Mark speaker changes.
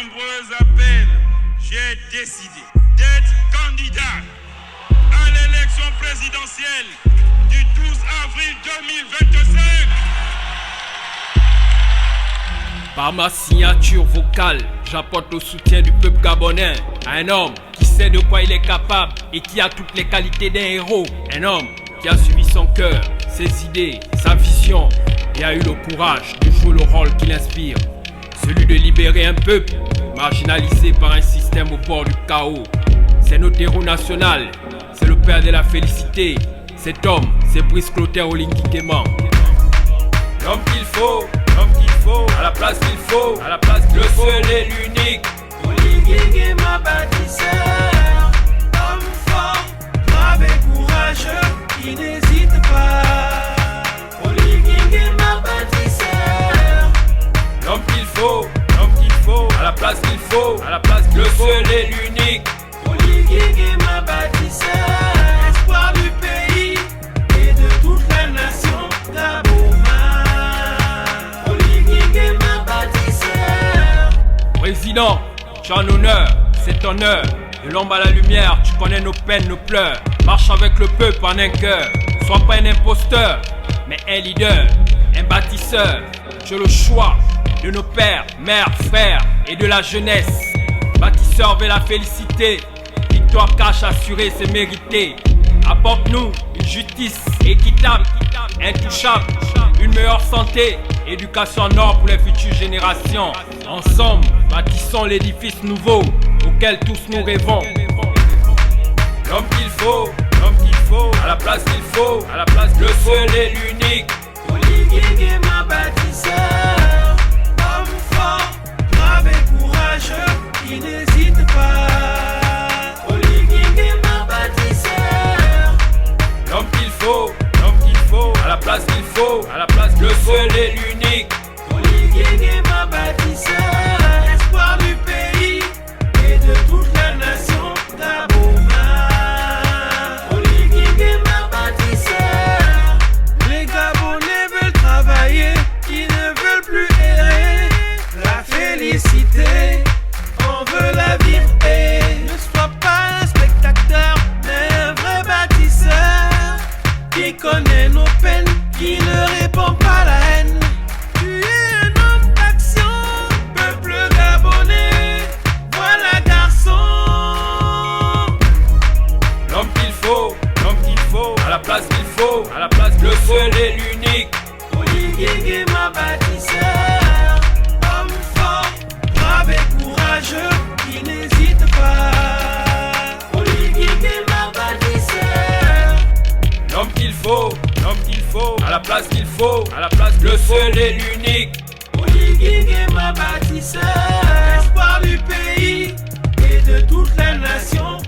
Speaker 1: nombreux appels, j'ai décidé d'être candidat à l'élection présidentielle du 12 avril 2025.
Speaker 2: Par ma signature vocale, j'apporte le soutien du peuple gabonais à un homme qui sait de quoi il est capable et qui a toutes les qualités d'un héros. Un homme qui a suivi son cœur, ses idées, sa vision et a eu le courage de jouer le rôle qu'il inspire. Celui de libérer un peuple marginalisé par un système au bord du chaos. C'est notre héros national, c'est le père de la félicité. Cet homme, c'est Brice Clotaire Olingi Nguema. L'homme qu'il faut, à la place qu'il faut, à la place qu'il faut. Le seul et l'unique.
Speaker 3: Olingi Nguema bâtisseur, homme fort, brave et courageux, qui n'hésite pas. Olingi Nguema bâtisseur.
Speaker 2: L'homme qu'il faut, à la place qu'il faut, à la place qu'il faut. Le seul et l'unique.
Speaker 3: Olingi Nguema bâtisseur, espoir du pays et de toute la nation d'Aboma. Olingi Nguema bâtisseur.
Speaker 2: Président, tu as un honneur, c'est ton heure. De l'ombre à la lumière, tu connais nos peines, nos pleurs. Marche avec le peuple en un cœur. Sois pas un imposteur, mais un leader, un bâtisseur. Tu as le choix de nos pères, mères, frères et de la jeunesse. Bâtisseur vers la félicité. Victoire cash assurée, c'est mérité. Apporte-nous une justice équitable, intouchable, une meilleure santé, éducation en or pour les futures générations. Ensemble, bâtissons l'édifice nouveau auquel tous nous rêvons. L'homme qu'il faut, à la place qu'il faut, à la place le seul et l'unique.
Speaker 3: Olingi Nguema bâtisseur, homme fort, brave et courageux, qui n'hésite pas. Olingi Nguema bâtisseur.
Speaker 2: L'homme qu'il faut, à la place qu'il faut, à la place le seul et l'unique.
Speaker 3: Olingi Nguema bâtisseur, espoir du pays et de toute la nation d'Aboma. Olingi Nguema bâtisseur. Les Gabonais veulent travailler, ils ne veulent plus errer. La félicité, on veut la vivre et ne sois pas un spectateur, mais un vrai bâtisseur qui connaît nos peines, qui ne répand pas la haine. Tu es un homme d'action, peuple gabonais, voilà garçon.
Speaker 2: L'homme qu'il faut, à la place qu'il faut, à la place le seul et l'unique.
Speaker 3: Olingi Nguema bâtisseur, homme fort, brave et courageux, qui n'hésite pas. Olingi Nguema bâtisseur.
Speaker 2: L'homme qu'il faut, à la place qu'il faut, à la place le seul et l'unique.
Speaker 3: Olingi Nguema bâtisseur, espoir du pays et de toute la nation.